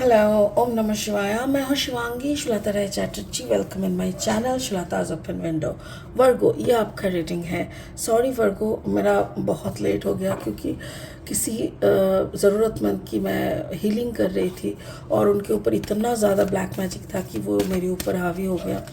Hello, ओम नमः शिवाय। मैं हूँ Shivangi Shweta Rai Chatterjee. Welcome in my channel Shweta's open window. Virgo, ये आपका रीडिंग है। सॉरी वर्गो, मेरा बहुत लेट हो गया क्योंकि किसी ज़रूरतमंद की मैं हीलिंग कर रही थी और उनके ऊपर इतना ज़्यादा ब्लैक मैजिक था कि वो मेरे ऊपर हावी हो गया।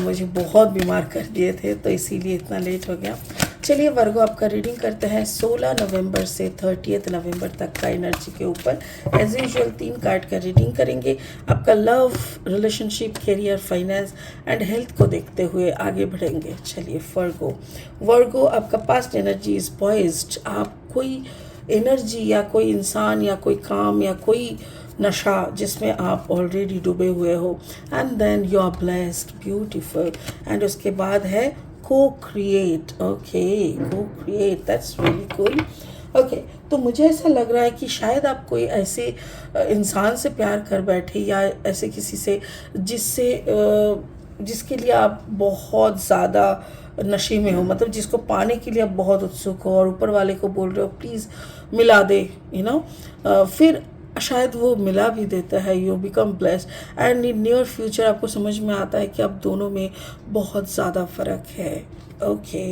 मुझे बहुत बीमार कर दिए थे, तो इसीलिए इतना लेट हो गया। चलिए वर्गो, आपका रीडिंग करते हैं 16 नवंबर से 30 नवंबर तक का एनर्जी के ऊपर। एज यूजुअल 3 कार्ड का रीडिंग करेंगे। आपका love, relationship, career, finance and health को देखते हुए आगे बढ़ेंगे। चलिए वर्गो, वर्गो आपका पास्ट एनर्जी इज पॉइज्ड। आप कोई एनर्जी या कोई इंसान या कोई काम या कोई नशा जिसमें आप ऑलरेडी डूबे हुए हो, and then you are blessed, beautiful. And उसके बाद है co-create. Okay, co-create, that's really cool. Okay, तो मुझे ऐसा लग रहा है कि शायद आप कोई ऐसे इंसान से प्यार कर बैठे या ऐसे किसी से जिसके लिए आप बहुत ज़्यादा नशे में हो, मतलब जिसको पाने के लिए आप बहुत उत्सुक हो और ऊपर वाले को बोल रहे हो प्लीज़ मिला दे, फिर शायद वो मिला भी देता है। You become blessed and in near future आपको समझ में आता है कि आप दोनों में बहुत ज़्यादा फ़र्क है। ओके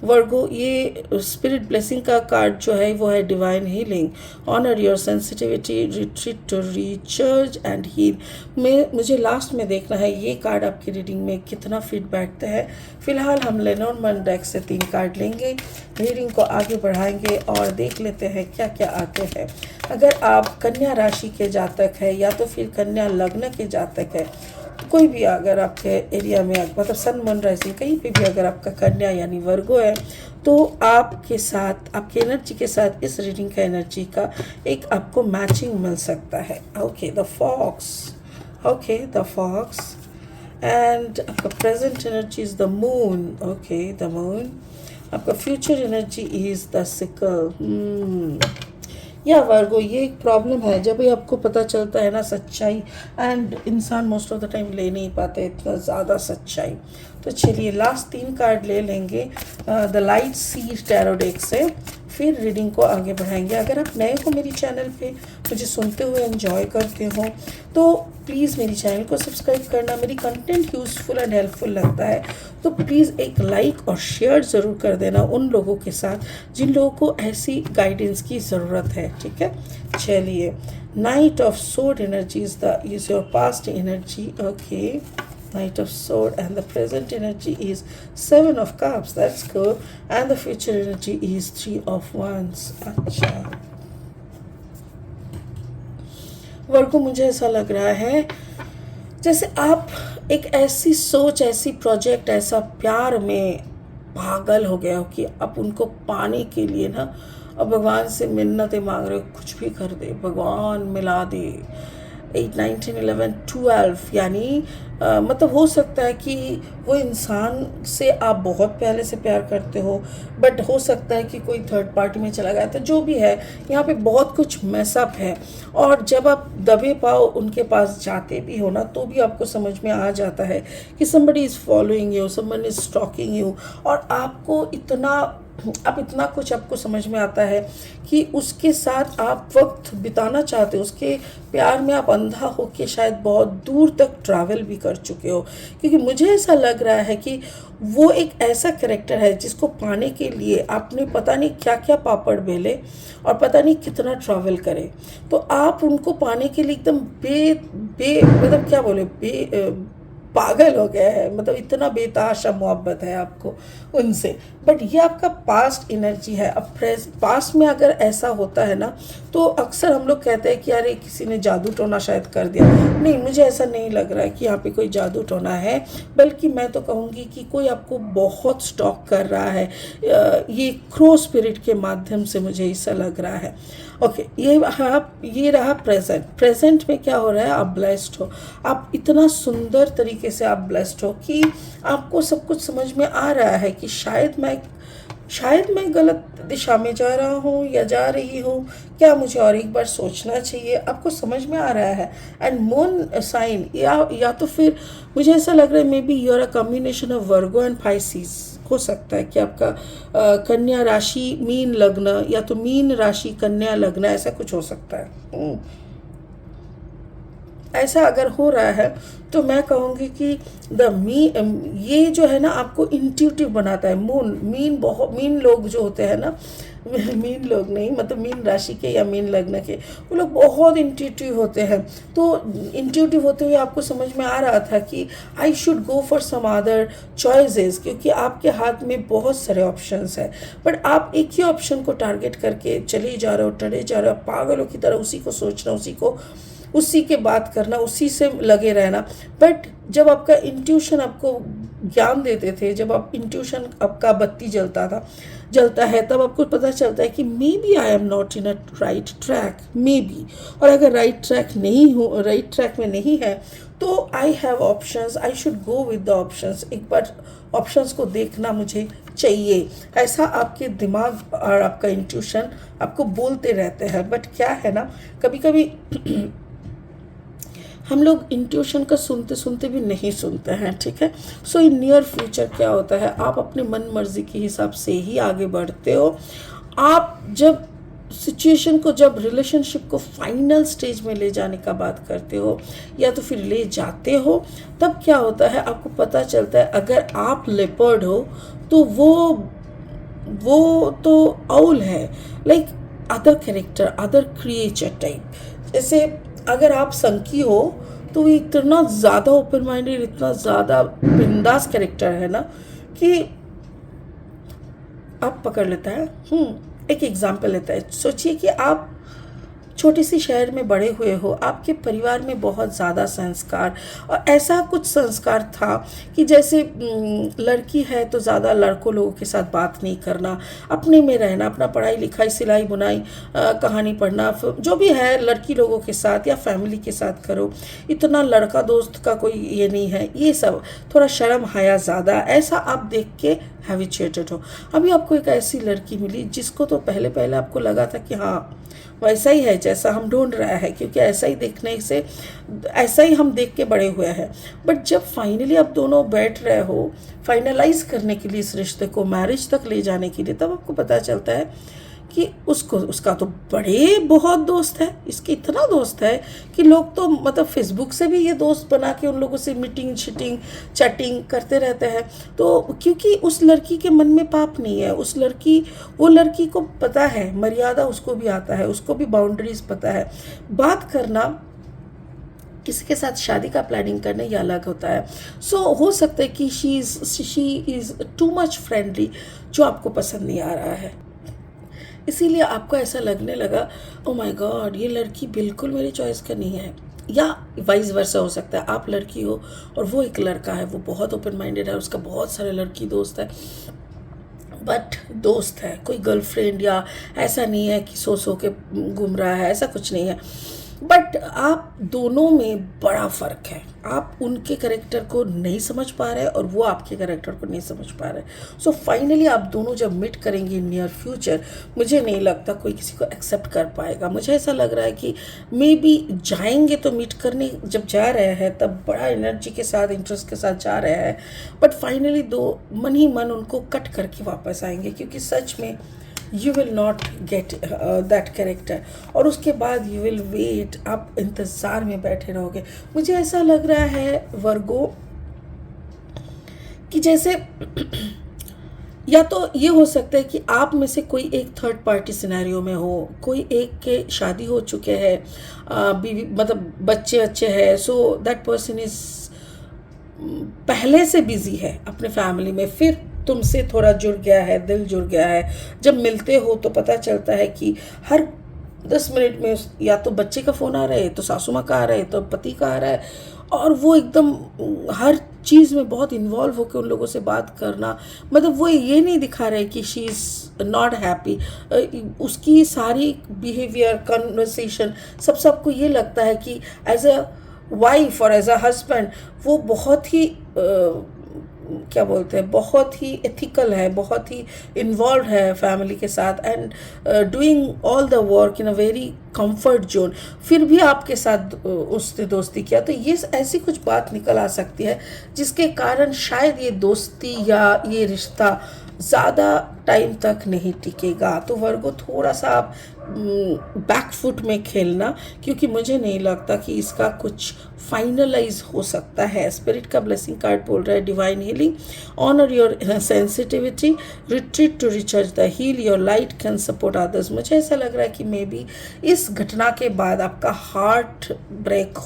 वर्गो, ये स्पिरिट ब्लेसिंग का कार्ड जो है वो है divine healing. Honour your sensitivity, retreat to recharge and heal. मुझे लास्ट में देखना है ये कार्ड आपकी रीडिंग में कितना फिट बैठता है। फिलहाल हम लेनोर्मन डेक से 3 कार्ड लेंगे, रीडिंग को आगे बढ़ाएंगे और देख लेते हैं क्या क्या आते हैं। अगर आप कन्या राशि के जातक है या तो फिर कन्या लग्न के जातक है, कोई भी अगर आपके एरिया में मतलब सन मून राइजिंग कहीं पे भी अगर आपका कन्या यानी वर्गो है, तो आपके साथ आपके एनर्जी के साथ इस रीडिंग का एनर्जी का एक आपको मैचिंग मिल सकता है। Okay the fox, okay the fox and आपका present energy is the moon. Okay the moon. आपका future energy is the sickle. या वर्गो, ये एक प्रॉब्लम है जब भी आपको पता चलता है ना सच्चाई, एंड इंसान मोस्ट ऑफ द टाइम ले नहीं पाते इतना ज़्यादा सच्चाई। तो चलिए लास्ट 3 कार्ड ले लेंगे the light seed tarot deck से, फिर रीडिंग को आगे बढ़ाएंगे। अगर आप नए हो मेरी चैनल पे, मुझे सुनते हुए एंजॉय करते हो, तो प्लीज़ मेरी चैनल को सब्सक्राइब करना। मेरी कंटेंट यूज़फुल एंड हेल्पफुल लगता है तो प्लीज़ एक लाइक और शेयर ज़रूर कर देना उन लोगों के साथ जिन लोगों को ऐसी गाइडेंस की ज़रूरत है, ठीक है। चलिए, night of sword energy is your past energy. Okay, Knight of Sword, and the present energy is 7 of Cups. That's good. And the future energy is 3 of Wands. अच्छा वर्गो, मुझे ऐसा लग रहा है जैसे आप एक ऐसी सोच, ऐसी प्रोजेक्ट, ऐसा प्यार में पागल हो गए हो कि आप उनको पाने के लिए ना अब भगवान से मिन्नतें मांग रहे हो, कुछ भी कर दे भगवान, मिला दे। 8, 19, 11, 12 यानी मतलब हो सकता है कि वो इंसान से आप बहुत पहले से प्यार करते हो, बट हो सकता है कि कोई थर्ड पार्टी में चला गया। तो जो भी है, यहाँ पे बहुत कुछ मैसअप है, और जब आप दबे पाओ उनके पास जाते भी हो ना, तो भी आपको समझ में आ जाता है कि somebody is following you, someone is stalking you, और आपको इतना कुछ आपको समझ में आता है कि उसके साथ आप वक्त बिताना चाहते हो, उसके प्यार में आप अंधा हो के शायद बहुत दूर तक ट्रैवल भी कर चुके हो। क्योंकि मुझे ऐसा लग रहा है कि वो एक ऐसा कैरेक्टर है जिसको पाने के लिए आपने पता नहीं क्या क्या पापड़ बेले और पता नहीं कितना ट्रैवल करे, तो आप उनको पाने के लिए एकदम मतलब क्या बोले, पागल हो गया है, मतलब इतना बेतहाशा मोहब्बत है आपको उनसे। बट ये आपका पास्ट एनर्जी है। अब पास्ट में अगर ऐसा होता है ना, तो अक्सर हम लोग कहते हैं कि अरे किसी ने जादू टोना शायद कर दिया। नहीं, मुझे ऐसा नहीं लग रहा है कि यहाँ पे कोई जादू टोना है, बल्कि मैं तो कहूँगी कि कोई आपको बहुत स्टॉक कर रहा है। ये क्रो स्पिरिट के माध्यम से मुझे ऐसा लग रहा है। ओके, ये रहा प्रेजेंट में क्या हो रहा है, आप ब्लेस्ड हो। आप इतना सुंदर तरीके से आप ब्लेस्ड हो कि आपको सब कुछ समझ में आ रहा है कि शायद मैं गलत दिशा में जा रहा हूँ या जा रही हूँ, क्या मुझे और एक बार सोचना चाहिए, आपको समझ में आ रहा है। एंड मून साइन या तो फिर मुझे ऐसा लग रहा है maybe you are a combination of Virgo and Pisces. हो सकता है कि आपका कन्या राशि मीन लग्न, या तो मीन राशि कन्या लग्न, ऐसा कुछ हो सकता है। ऐसा अगर हो रहा है तो मैं कहूँगी कि ये जो है ना आपको इंट्यूटिव बनाता है। बहुत मीन लोग जो होते हैं ना, मीन लोग नहीं, मतलब मीन राशि के या मीन लग्न के, वो लोग बहुत इंट्यूटिव होते हैं। तो इंट्यूटिव होते हुए आपको समझ में आ रहा था कि I should go for some other choices, क्योंकि आपके हाथ में बहुत सारे ऑप्शंस हैं, बट आप एक ही ऑप्शन को टारगेट करके चले जा रहे हो, टरे जा रहे हो, पागलों की तरह उसी को सोचना, उसी के बात करना, उसी से लगे रहना। बट जब आपका इंट्यूशन आपको ज्ञान देते थे, जब आप इंट्यूशन आपका बत्ती जलता है, तब आपको पता चलता है कि maybe I am not in a right track, maybe. और अगर राइट ट्रैक में नहीं है तो I have options, I should go with the options. एक बार ऑप्शंस को देखना मुझे चाहिए, ऐसा आपके दिमाग और आपका इंट्यूशन आपको बोलते रहते हैं। बट क्या है ना, कभी कभी हम लोग इंट्यूशन का सुनते सुनते भी नहीं सुनते हैं, ठीक है। सो इन नियर फ्यूचर क्या होता है, आप अपने मन मर्जी के हिसाब से ही आगे बढ़ते हो। आप जब सिचुएशन को, जब रिलेशनशिप को फाइनल स्टेज में ले जाने का बात करते हो या तो फिर ले जाते हो, तब क्या होता है आपको पता चलता है, अगर आप लेपर्ड हो तो वो तो आउल है, like other character, other creature type. जैसे अगर आप संकी हो तो ये इतना ज़्यादा ओपन माइंडेड, इतना ज़्यादा बिंदास कैरेक्टर है ना कि आप पकड़ लेता है। एक एग्जाम्पल लेता है, सोचिए कि आप छोटी सी शहर में बड़े हुए हो, आपके परिवार में बहुत ज़्यादा संस्कार, और ऐसा कुछ संस्कार था कि जैसे लड़की है तो ज़्यादा लड़कों लोगों के साथ बात नहीं करना, अपने में रहना, अपना पढ़ाई लिखाई, सिलाई बुनाई, कहानी पढ़ना, जो भी है लड़की लोगों के साथ या फैमिली के साथ करो, इतना लड़का दोस्त का कोई ये नहीं है, ये सब थोड़ा शर्म हया ज़्यादा, ऐसा आप देख के हैबिचुएटेड हो। अभी आपको एक ऐसी लड़की मिली जिसको तो पहले पहले आपको लगा था कि हाँ वैसा ही है जैसा हम ढूंढ रहा है, क्योंकि ऐसा ही हम देख के बड़े हुए हैं। बट जब फाइनली आप दोनों बैठ रहे हो फाइनलाइज करने के लिए इस रिश्ते को, मैरिज तक ले जाने के लिए, तब आपको पता चलता है कि उसका तो बड़े बहुत दोस्त है, इसके इतना दोस्त है कि लोग तो मतलब फेसबुक से भी ये दोस्त बना के उन लोगों से मीटिंग शिटिंग चैटिंग करते रहते हैं। तो क्योंकि उस लड़की के मन में पाप नहीं है, वो लड़की को पता है, मर्यादा उसको भी आता है, उसको भी बाउंड्रीज पता है। बात करना, किसी के साथ शादी का प्लानिंग करना, ये अलग होता है। सो हो सकता है कि she is too much friendly, जो आपको पसंद नहीं आ रहा है, इसीलिए आपको ऐसा लगने लगा ओ माय गॉड ये लड़की बिल्कुल मेरी चॉइस का नहीं है। या वाइस वर्सा हो सकता है, आप लड़की हो और वो एक लड़का है, वो बहुत ओपन माइंडेड है, उसका बहुत सारे लड़की दोस्त है, बट दोस्त है, कोई गर्लफ्रेंड या ऐसा नहीं है कि सो के घूम रहा है, ऐसा कुछ नहीं है। बट आप दोनों में बड़ा फ़र्क है, आप उनके कैरेक्टर को नहीं समझ पा रहे और वो आपके कैरेक्टर को नहीं समझ पा रहे। सो फाइनली आप दोनों जब मीट करेंगे इन नियर फ्यूचर, मुझे नहीं लगता कोई किसी को एक्सेप्ट कर पाएगा। मुझे ऐसा लग रहा है कि मे बी जाएंगे तो मीट करने जब जा रहे हैं तब बड़ा एनर्जी के साथ, इंटरेस्ट के साथ जा रहे हैं, बट फाइनली दो मन ही मन उनको कट करके वापस आएंगे, क्योंकि सच में you will not get that character, और उसके बाद you will wait, आप इंतज़ार में बैठे रहोगे। मुझे ऐसा लग रहा है वर्गो कि जैसे या तो ये हो सकता है कि आप में से कोई एक थर्ड पार्टी सिनेरियो में हो, कोई एक के शादी हो चुके हैं, बीवी मतलब बच्चे हैं, सो दैट पर्सन इज पहले से बिजी है अपने फैमिली में, फिर तुमसे थोड़ा जुड़ गया है, दिल जुड़ गया है। जब मिलते हो तो पता चलता है कि हर 10 मिनट में या तो बच्चे का फ़ोन आ रहा है, तो सासू माँ का आ रहा है, तो पति का आ रहा है, और वो एकदम हर चीज़ में बहुत इन्वॉल्व होकर उन लोगों से बात करना, मतलब वो ये नहीं दिखा रहे कि शी इज़ नॉट हैप्पी। उसकी सारी बिहेवियर, कन्वर्सेशन, सबको ये लगता है कि एज अ वाइफ और एज अ हस्बैंड वो बहुत ही क्या बोलते हैं, बहुत ही एथिकल है, बहुत ही इन्वॉल्व है फैमिली के साथ, and doing all the work in a very comfort zone. फिर भी आपके साथ उसने दोस्ती किया, तो ये ऐसी कुछ बात निकल आ सकती है जिसके कारण शायद ये दोस्ती या ये रिश्ता ज़्यादा टाइम तक नहीं टिकेगा। तो वर्गो थोड़ा सा आप बैक फुट में खेलना, क्योंकि मुझे नहीं लगता कि इसका कुछ फाइनलाइज हो सकता है। स्पिरिट का ब्लेसिंग कार्ड बोल रहा है divine healing, honour your sensitivity, retreat to recharge the heal, your light can support others. मुझे ऐसा लग रहा है कि मे बी इस घटना के बाद आपका हार्ट ब्रेक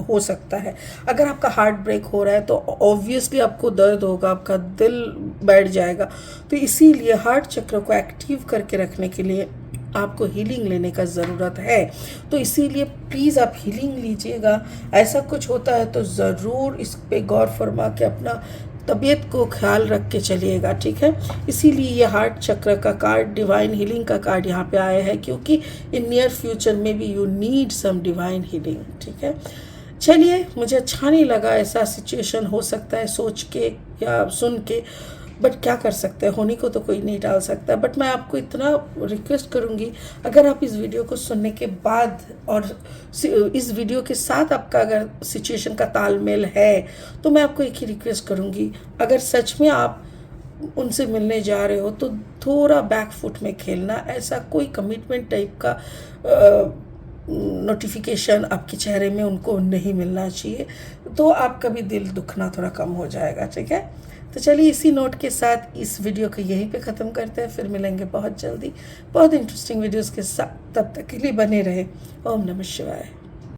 हो सकता है। अगर आपका हार्ट ब्रेक हो रहा है तो ऑब्वियसली आपको दर्द होगा, आपका दिल बैठ जाएगा। तो इसीलिए हार्ट चक्र को एक्टिव करके रखने के लिए आपको हीलिंग लेने का ज़रूरत है। तो इसीलिए प्लीज़ आप हीलिंग लीजिएगा। ऐसा कुछ होता है तो ज़रूर इस पे गौर फरमा के अपना तबीयत को ख्याल रख के चलिएगा, ठीक है। इसीलिए ये हार्ट चक्र का कार्ड, डिवाइन हीलिंग का कार्ड यहाँ पे आया है, क्योंकि इन नियर फ्यूचर में भी you need some divine healing, ठीक है। चलिए, मुझे अच्छा नहीं लगा, ऐसा सिचुएशन हो सकता है सोच के या सुन के, बट क्या कर सकते हैं, होने को तो कोई नहीं डाल सकता। बट मैं आपको इतना रिक्वेस्ट करूँगी, अगर आप इस वीडियो को सुनने के बाद और इस वीडियो के साथ आपका अगर सिचुएशन का तालमेल है, तो मैं आपको एक ही रिक्वेस्ट करूँगी, अगर सच में आप उनसे मिलने जा रहे हो तो थोड़ा बैक फुट में खेलना। ऐसा कोई कमिटमेंट टाइप का नोटिफिकेशन आपके चेहरे में उनको नहीं मिलना चाहिए, तो आपका भी दिल दुखना थोड़ा कम हो जाएगा, ठीक है। तो चलिए, इसी नोट के साथ इस वीडियो को यहीं पे ख़त्म करते हैं। फिर मिलेंगे बहुत जल्दी बहुत इंटरेस्टिंग वीडियोस के साथ। तब तक के लिए बने रहे। ओम नमः शिवाय।